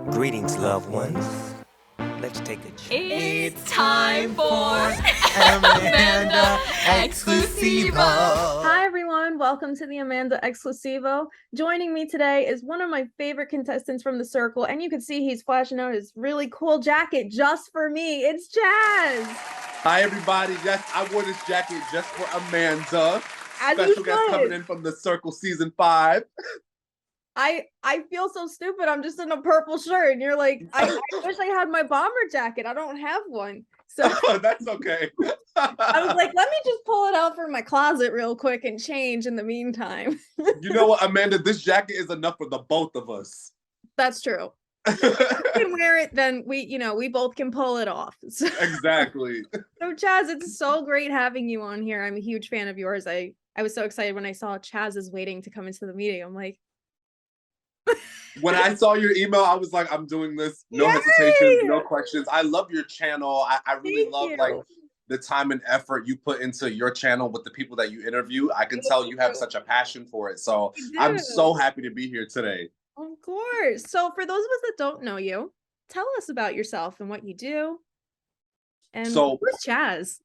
Greetings, loved ones. Let's take a trip. It's time for Amanda Exclusivo. Hi everyone, welcome to the Amanda Exclusivo. Joining me today is one of my favorite contestants from the circle, and you can see he's flashing out his really cool jacket just for me. It's Chaz. Hi everybody. Yes, I wore this jacket just for Amanda. As Special you guest coming should. in from the Circle season 5. I feel so stupid. I'm just in a purple shirt, and you're like, I wish I had my bomber jacket. I don't have one. So That's okay. I was like, let me just pull it out from my closet real quick and change in the meantime. You know what, Amanda? This jacket is enough for the both of us. That's true. If you can wear it, then we both can pull it off. So, Exactly. so Chaz, it's so great having you on here. I'm a huge fan of yours. I was so excited when I saw Chaz is waiting to come into the meeting. I'm like, When I saw your email, I was like, I'm doing this. No Yay! hesitation, no questions. I love your channel. I really Thank love you. like the time and effort you put into your channel with the people that you interview. I can tell you have such a passion for it. So I'm so happy to be here today. Of course. So for those of us that don't know you, tell us about yourself and what you do. And So who's Chaz?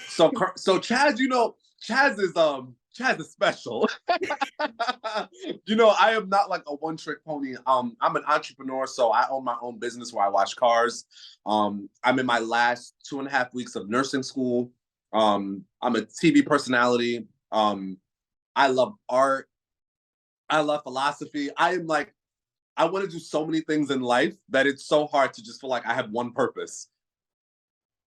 So Chaz, Chaz is special. I am not like a one-trick pony. I'm an entrepreneur, so I own my own business where I wash cars. I'm in my last 2.5 weeks of nursing school. I'm a TV personality. I love art. I love philosophy. I want to do so many things in life that it's so hard to just feel like I have one purpose.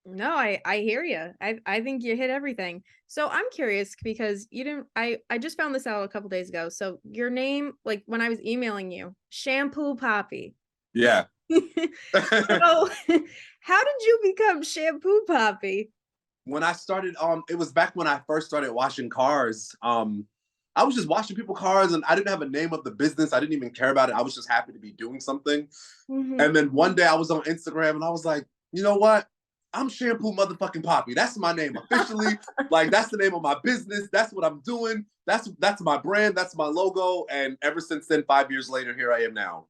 No, I hear you. I think you hit everything. So I'm curious because you didn't. I just found this out a couple days ago. So your name, like when I was emailing you, Shampoopapi. Yeah. So how did you become Shampoopapi? When I started, it was back when I first started washing cars. I was just washing people's cars, and I didn't have a name of the business. I didn't even care about it. I was just happy to be doing something. Mhm. And then one day I was on Instagram, and I was like, you know what? I'm Shampoo motherfucking Poppy. That's my name officially. Like, that's the name of my business. That's what I'm doing. That's my brand. That's my logo. And ever since then, 5 years later, here I am now.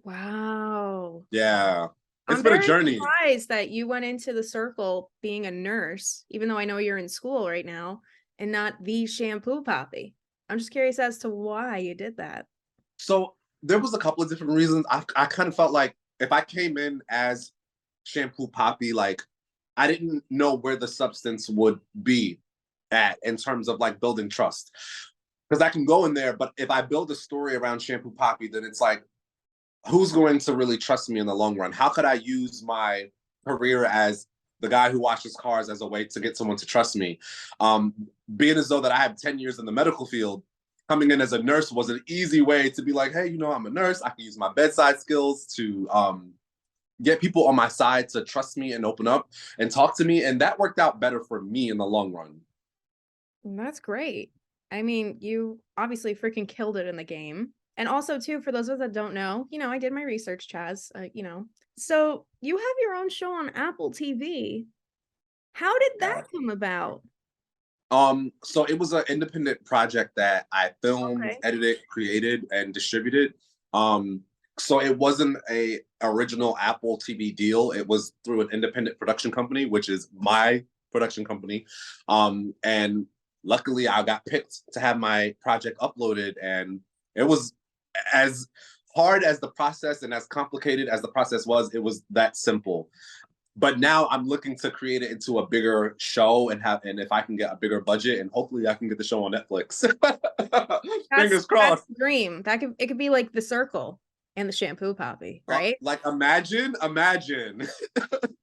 Wow. Yeah. It's I'm been a very journey. surprised that you went into the circle being a nurse, even though I know you're in school right now, and not the Shampoopapi. I'm just curious as to why you did that. So there was a couple of different reasons. I kind of felt like if I came in as Shampoopapi, like I didn't know where the substance would be at in terms of like building trust. Because I can go in there, but if I build a story around Shampoopapi, then it's like, who's going to really trust me in the long run? How could I use my career as the guy who washes cars as a way to get someone to trust me? Being as though that I have 10 years in the medical field, coming in as a nurse was an easy way to be like, hey, I'm a nurse. I can use my bedside skills to get people on my side to trust me and open up and talk to me. And that worked out better for me in the long run. That's great. I mean, you obviously freaking killed it in the game. And also, too, for those of us that don't know, I did my research, Chaz, So you have your own show on Apple TV. How did that come about? So it was an independent project that I filmed, Okay. edited, created, and distributed. So it wasn't a original Apple TV deal. It was through an independent production company, which is my production company. And luckily I got picked to have my project uploaded, and it was as hard as the process and as complicated as the process was, it was that simple. But now I'm looking to create it into a bigger show and if I can get a bigger budget, and hopefully I can get the show on Netflix. Fingers crossed. That's the dream. It could be like The Circle and the Shampoopapi, right? Like imagine.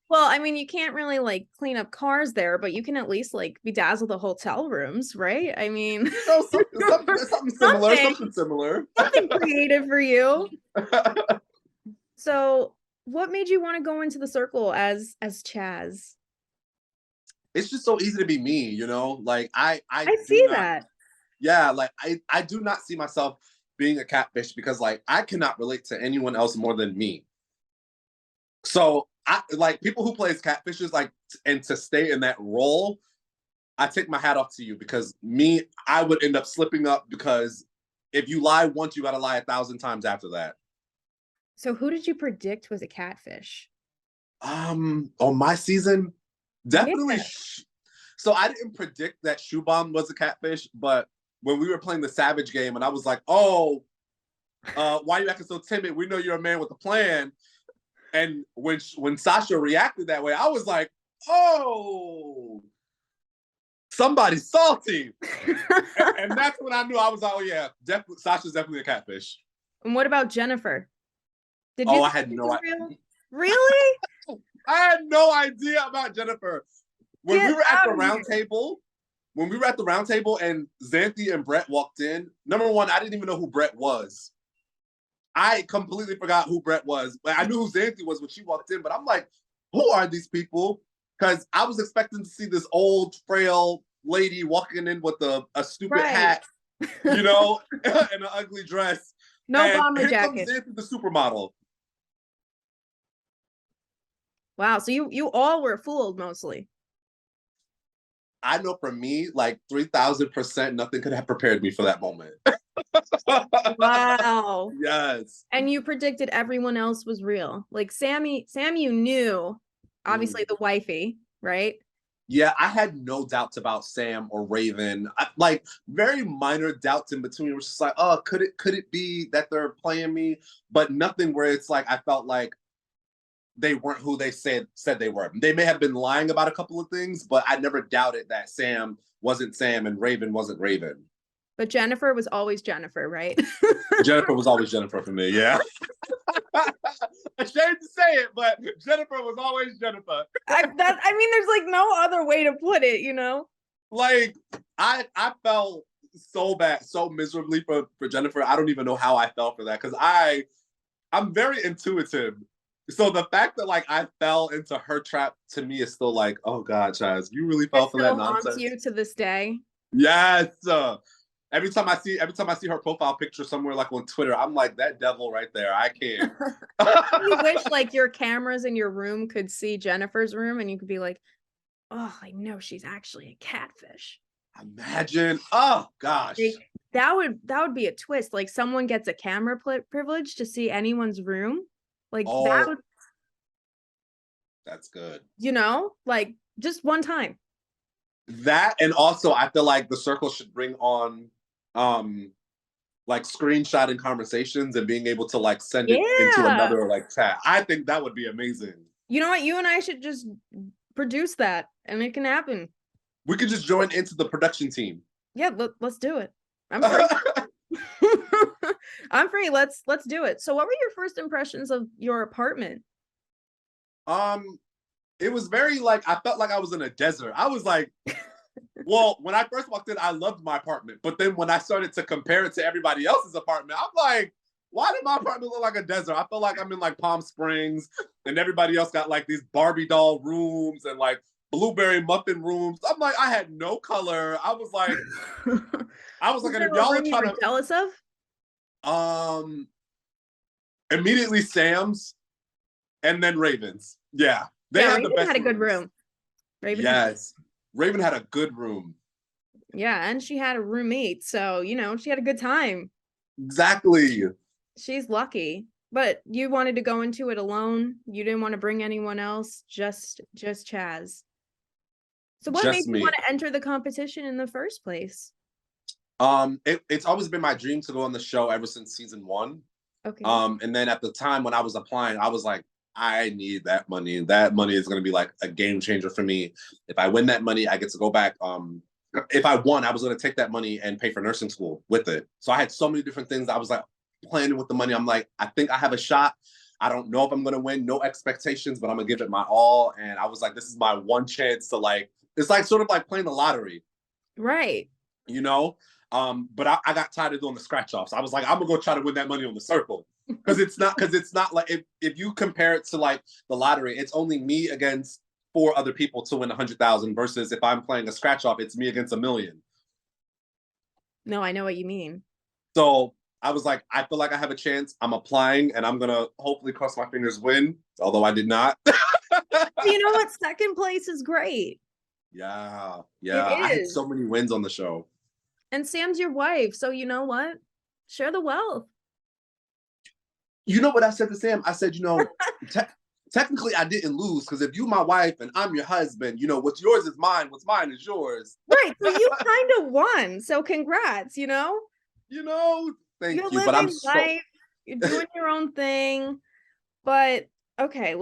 Well, I mean, you can't really like clean up cars there, but you can at least like bedazzle the hotel rooms, right? I mean, Something similar. Something creative for you. So, what made you want to go into the circle as Chaz? It's just so easy to be me, Like I see that. Yeah, like I do not see myself being a catfish because like I cannot relate to anyone else more than me. So I like people who plays catfishes, like, and to stay in that role, I take my hat off to you, because me, I would end up slipping up because if you lie once, you got to lie 1,000 times after that. So who did you predict was a catfish? On my season, definitely. Yeah. So I didn't predict that Shubham was a catfish, but when we were playing the Savage game, and I was like, "Oh, why are you acting so timid? We know you're a man with a plan." And when Sasha reacted that way, I was like, "Oh, somebody's salty." and that's when I knew. I was like, "Oh yeah, definitely, Sasha's definitely a catfish." And what about Jennifer? Did you? Oh, I had no idea. Really? I had no idea about Jennifer. When Get we were at the out of round here. table, and Xanthi and Brett walked in, number one, I didn't even know who Brett was. I completely forgot who Brett was. I knew who Xanthi was when she walked in, but I'm like, who are these people? Because I was expecting to see this old, frail lady walking in with a stupid Right. hat, you know, and an ugly dress. No and bomber here jacket. comes Xanthi, the supermodel. Wow. So you all were fooled mostly. I know for me, like 3,000%, nothing could have prepared me for that moment. Wow. Yes. And you predicted everyone else was real. Like Sam, you knew, obviously the wifey, right? Yeah, I had no doubts about Sam or Raven. Like very minor doubts in between. It was just like, oh, could it be that they're playing me? But nothing where it's like I felt like they weren't who they said they were. They may have been lying about a couple of things, but I never doubted that Sam wasn't Sam and Raven wasn't Raven. But Jennifer was always Jennifer, right? Jennifer was always Jennifer for me, yeah. Ashamed to say it, but Jennifer was always Jennifer. I mean, there's like no other way to put it, you know? Like, I felt so bad, so miserably for Jennifer. I don't even know how I felt for that, because I'm very intuitive. So the fact that like I fell into her trap to me is still like, oh God, Chaz, you really fell for that nonsense. Haunts you to this day. Yes. Every time I see her profile picture somewhere like on Twitter, I'm like, that devil right there. I can't. You wish like your cameras in your room could see Jennifer's room and you could be like, oh, I know she's actually a catfish. Imagine. Oh gosh. Like, that would be a twist. Like someone gets a camera privilege to see anyone's room. Like that would, that's good. you know, like just one time. That, and also I feel like the circle should bring on like screenshotting conversations and being able to like send it into another like chat. I think that would be amazing. You know what? You and I should just produce that and it can happen. We could just join into the production team. Yeah, let's do it. I'm free. I'm free. Let's do it. So what were your first impressions of your apartment? It was very like, I felt like I was in a desert. I was like, well, when I first walked in, I loved my apartment. But then when I started to compare it to everybody else's apartment, I'm like, why did my apartment look like a desert? I feel like I'm in like Palm Springs and everybody else got like these Barbie doll rooms and like blueberry muffin rooms. I'm like, I had no color. I was like, and if y'all are trying to jealous of? Immediately Sam's and then Raven's. Yeah. They had the best had a good rooms. room. Raven Raven had a good room. Yeah, and she had a roommate, so you know she had a good time. Exactly. She's lucky. But you wanted to go into it alone. You didn't want to bring anyone else. Just Chaz. So what made you want to enter the competition in the first place? It's always been my dream to go on the show ever since season 1. Okay. And then at the time when I was applying, I was like, I need that money. That money is going to be like a game changer for me. If I win that money, I get to go back. If I won, I was going to take that money and pay for nursing school with it. So I had so many different things. I was like planning with the money. I'm like, I think I have a shot. I don't know if I'm going to win. No expectations, but I'm going to give it my all. And I was like, this is my one chance to like, it's like sort of like playing the lottery. Right. You know? But I got tired of doing the scratch offs. I was like, I'm gonna go try to win that money on the circle. Because it's not like if you compare it to like the lottery, it's only me against 4 other people to win 100,000 versus if I'm playing a scratch off, it's me against 1 million. No, I know what you mean. So I was like, I feel like I have a chance. I'm applying and I'm gonna hopefully cross my fingers win, although I did not. You know what? Second place is great. Yeah. I had so many wins on the show. And Sam's your wife, so you know what? Share the wealth. You know what I said to Sam? I said, technically I didn't lose, because if you my wife and I'm your husband, what's yours is mine, what's mine is yours. Right. So you kind of won. So congrats, Thank You're you. But I'm living life. You're doing your own thing. But okay,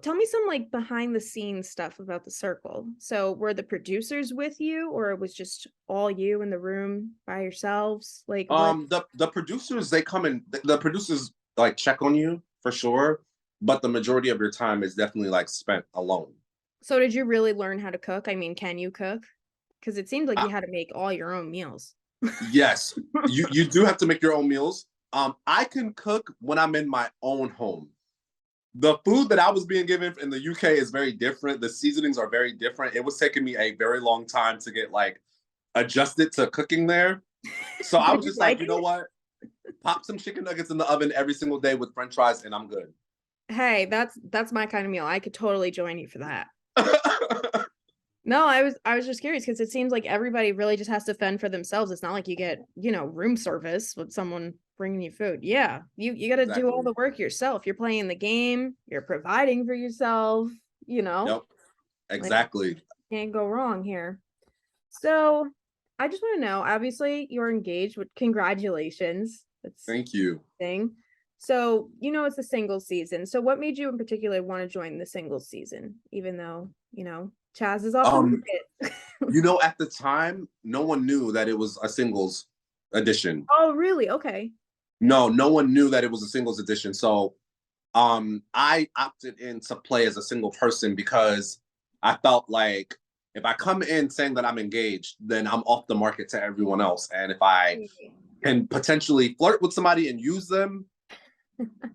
tell me some like behind the scenes stuff about the circle. So were the producers with you, or it was just all you in the room by yourselves? Like the producers, they come in, the producers like check on you for sure, but the majority of your time is definitely like spent alone. So did you really learn how to cook? I mean, can you cook? Because it seemed like you had to make all your own meals. Yes, you do have to make your own meals. I can cook when I'm in my own home. The food that I was being given in the UK is very different. The seasonings are very different. It was taking me a very long time to get like adjusted to cooking there. So I was just like, you know what? Pop some chicken nuggets in the oven every single day with French fries, and I'm good. Hey, that's my kind of meal. I could totally join you for that. No, I was just curious because it seems like everybody really just has to fend for themselves. It's not like you get, room service with someone bringing you food. Yeah, you got to do all the work yourself. You're playing the game. You're providing for yourself. Yep, exactly. Like, can't go wrong here. So, I just want to know. Obviously, you're engaged. With congratulations. Thank you. Thing. So, it's the singles season. So, what made you in particular want to join the singles season, even though Chaz is off the market? At the time, no one knew that it was a singles edition. Oh, really? Okay. No one knew that it was a singles edition. So I opted in to play as a single person because I felt like if I come in saying that I'm engaged, then I'm off the market to everyone else. And if I can potentially flirt with somebody and use them,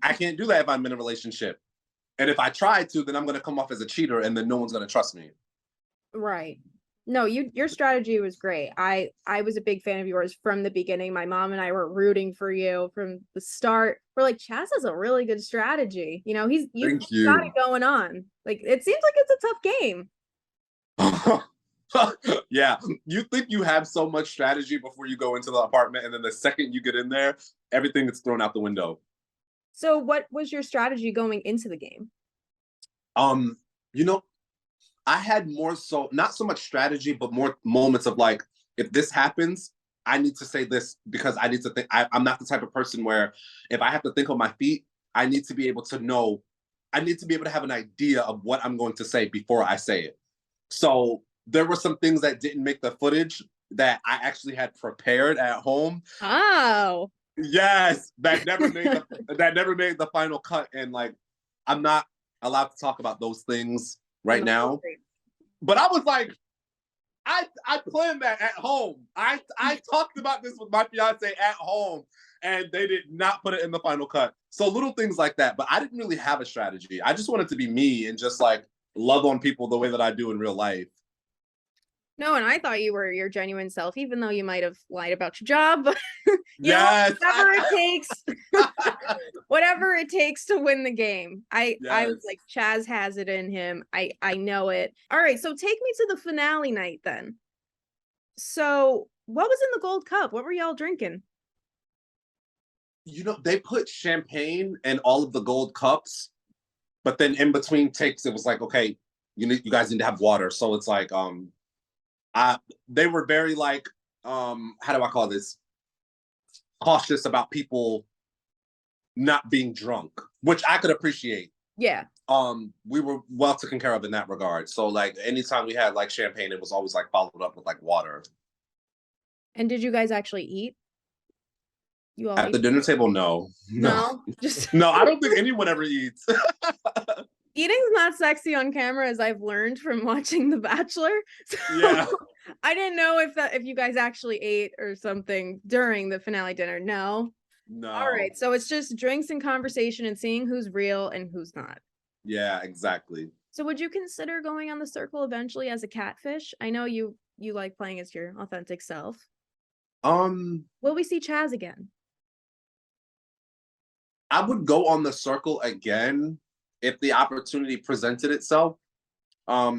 I can't do that if I'm in a relationship. And if I try to, then I'm going to come off as a cheater, and then no one's going to trust me. Right. No, your strategy was great. I was a big fan of yours from the beginning. My mom and I were rooting for you from the start. We're like, Chaz has a really good strategy. You've got it going on. Like, it seems like it's a tough game. Yeah. You think you have so much strategy before you go into the apartment, and then the second you get in there, everything gets thrown out the window. So what was your strategy going into the game? I had more so, not so much strategy, but more moments of like, if this happens, I need to say this because I need to think. I'm not the type of person where if I have to think on my feet, I need to be able to know, I need to be able to have an idea of what I'm going to say before I say it. So there were some things that didn't make the footage that I actually had prepared at home. Oh. Yes, that never made the final cut, and like I'm not allowed to talk about those things right now. But I was like, I planned that at home. I talked about this with my fiance at home, and they did not put it in the final cut. So little things like that. But I didn't really have a strategy. I just wanted to be me and just like love on people the way that I do in real life. No, and I thought you were your genuine self, even though you might have lied about your job. Yes, whatever it takes to win the game. I was like, Chaz has it in him. I know it. All right, so take me to the finale night then. So what was in the gold cup? What were y'all drinking? They put champagne in all of the gold cups, but then in between takes, it was like, okay, you guys need to have water. So it's like, they were very like, how do I call this? Cautious about people not being drunk, which I could appreciate. Yeah. We were well taken care of in that regard. So like anytime we had like champagne, it was always like followed up with like water. And did you guys actually eat? You all at the dinner table? No. Just no. I don't think anyone ever eats. Eating's not sexy on camera, as I've learned from watching The Bachelor. So yeah. I didn't know if you guys actually ate or something during the finale dinner. No. All right. So it's just drinks and conversation and seeing who's real and who's not. Yeah, exactly. So would you consider going on the circle eventually as a catfish? I know you like playing as your authentic self. Will we see Chaz again? I would go on the circle again if the opportunity presented itself. But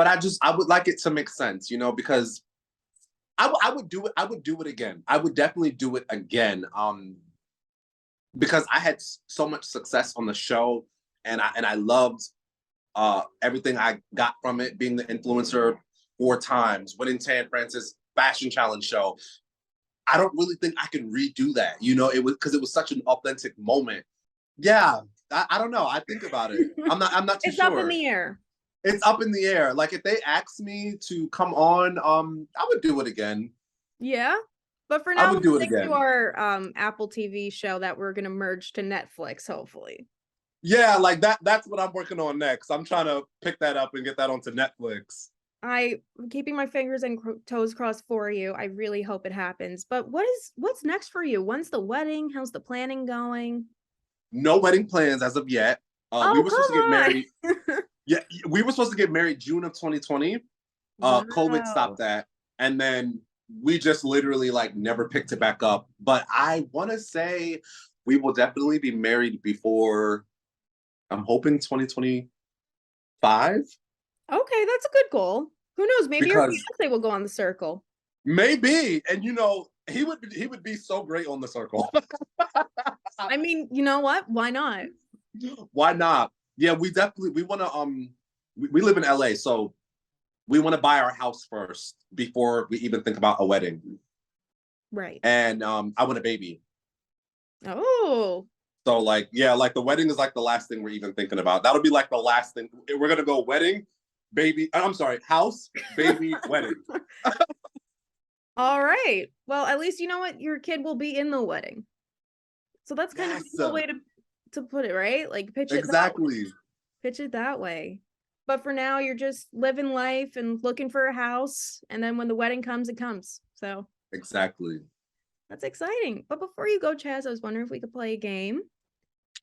I would like it to make sense, because I would do it. I would do it again. I would definitely do it again. Because I had so much success on the show, and I loved everything I got from it. Being the influencer 4 times, winning Tan Francis Fashion Challenge show. I don't really think I can redo that. You know, it was such an authentic moment. Yeah, I don't know. I think about it. I'm not too It's sure. up in the air. It's up in the air. Like if they asked me to come on, I would do it again. Yeah. But for now, I would do it stick again. to our Apple TV show that we're gonna merge to Netflix, hopefully. Yeah, like that's what I'm working on next. I'm trying to pick that up and get that onto Netflix. I'm keeping my fingers and toes crossed for you. I really hope it happens. But what's next for you? When's the wedding? How's the planning going? No wedding plans as of yet. Oh, We were supposed to get come married. on. Yeah, we were supposed to get married June of 2020. COVID stopped that, and then we just literally like never picked it back up. But I want to say we will definitely be married before. I'm hoping 2025. Okay, that's a good goal. Who knows? Maybe your Because- fiance will go on the circle. Maybe, and you know, he would be so great on the circle. I mean, you know what? Why not? Why not? Yeah, we want to we live in LA, so we want to buy our house first before we even think about a wedding. Right. And I want a baby. Oh. So like, yeah, like the wedding is like the last thing we're even thinking about. That'll be like the last thing. We're gonna go wedding, baby. I'm sorry, house, baby, wedding. All right. Well, at least you know what? Your kid will be in the wedding. So that's kind of a cool way to put it, right? Like pitch it exactly. Pitch it that way. But for now, you're just living life and looking for a house. And then when the wedding comes, it comes. So exactly. That's exciting. But before you go, Chaz, I was wondering if we could play a game.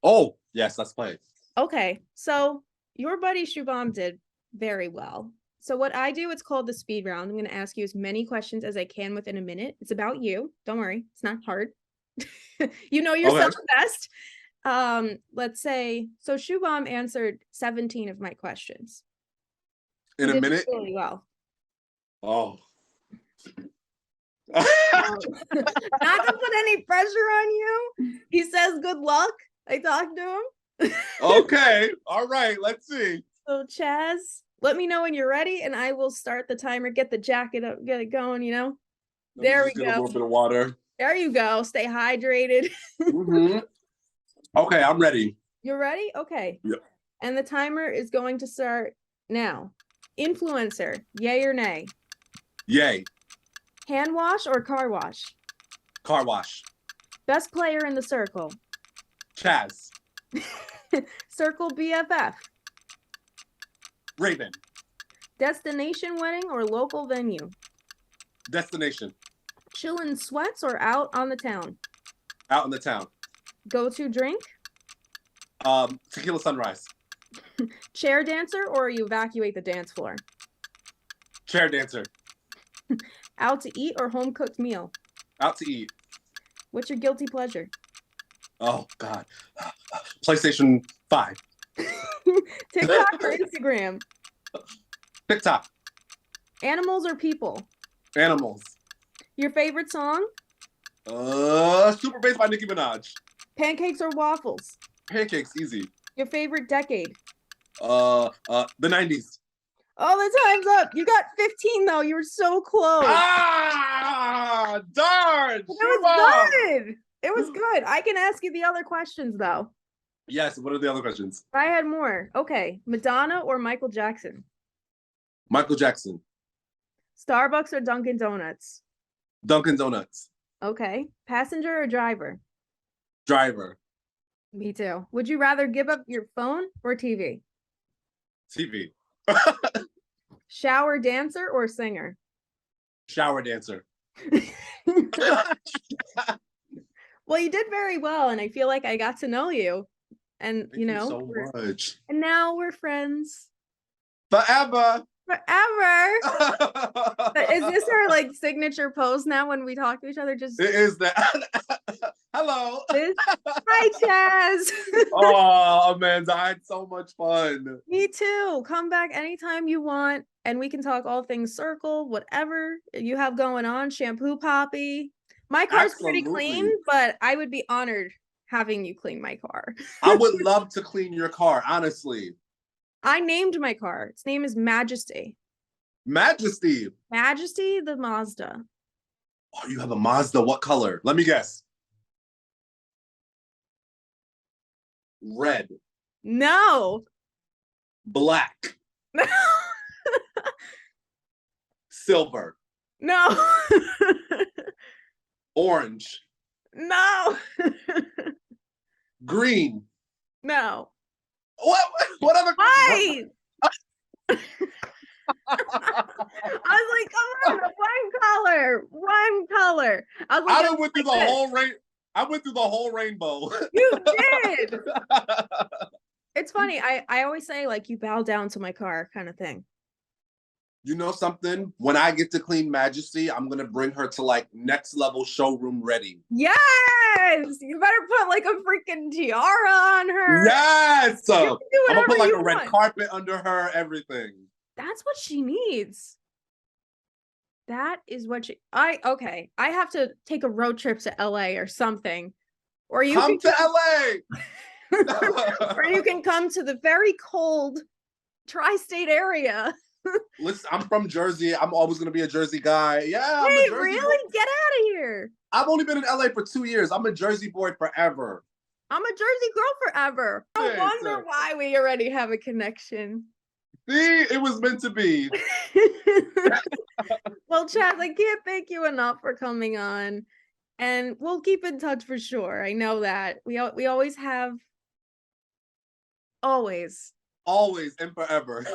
Oh, yes, let's play. Okay. So your buddy Shubham did very well. So what I do, it's called the speed round. I'm going to ask you as many questions as I can within a minute. It's about you. Don't worry. It's not hard. You know yourself best. Let's say, so Shubham answered 17 of my questions. In a minute? Really well. Oh. Not to put any pressure on you. He says good luck. I talked to him. Okay. All right. Let's see. So Chaz, let me know when you're ready and I will start the timer. Get the jacket up, get it going, you know. There we go. Get a little bit of water. There you go. Stay hydrated. Mm-hmm. Okay, I'm ready. You're ready? Okay. Yep. And the timer is going to start now. Influencer, yay or nay? Yay. Hand wash or car wash? Car wash. Best player in the circle? Chaz. Circle BFF? Raven. Destination wedding or local venue? Destination. Chillin' sweats or out on the town? Out in the town. Go-to drink? Tequila Sunrise. Chair dancer or you evacuate the dance floor? Chair dancer. Out to eat or home cooked meal? Out to eat. What's your guilty pleasure? Oh, God. PlayStation 5. TikTok or Instagram? TikTok. Animals or people? Animals. Your favorite song? Super Bass by Nicki Minaj. Pancakes or waffles? Pancakes, easy. Your favorite decade? The 90s. Oh, the time's up. You got 15 though. You were so close. Ah, darn. It was good. It was good. I can ask you the other questions though. Yes, what are the other questions? I had more. Okay. Madonna or Michael Jackson? Michael Jackson. Starbucks or Dunkin' Donuts? Dunkin' Donuts. Okay. Passenger or driver? Driver. Me too. Would you rather give up your phone or TV? TV. Shower dancer or singer? Shower dancer. Well, you did very well, and I feel like I got to know you. And Thank you so much. And now we're friends. Forever. Forever. Is this our like signature pose now when we talk to each other? Just It is that. Hello. go. Hi, Chaz. Oh, Amanda, I had so much fun. Me too. Come back anytime you want, and we can talk all things circle, whatever you have going on. Shampoopapi. My car's pretty clean, Absolutely. but I would be honored having you clean my car. I would love to clean your car, honestly. I named my car. Its name is Majesty. Majesty. Majesty the Mazda. Oh, you have a Mazda. What color? Let me guess. Red. No. Black. No. Silver. No. Orange. No. Green. No. What other? White. I was like, come on, one color, one color. I was like, I went through the whole rain. I went through the whole rainbow. You did. It's funny. I always say like you bow down to my car kind of thing. You know something? When I get to clean Majesty, I'm gonna bring her to like next level showroom ready. Yes, you better put like a freaking tiara on her. Yes, You I'm can do gonna put whatever like you a red want. carpet under her. Everything. That's what she needs. That is what she. Okay. I have to take a road trip to LA or something, or you Come can to LA. or you can come to the very cold tri-state area. Listen, I'm from Jersey. I'm always gonna be a Jersey guy. Yeah, I'm a Wait, Jersey really? boy. Get out of here. I've only been in LA for 2 years. I'm a Jersey boy forever. I'm a Jersey girl forever. No Listen. wonder why we already have a connection. See, it was meant to be. Well, Chaz, I can't thank you enough for coming on, and we'll keep in touch for sure. I know that we always have, always. Always and forever.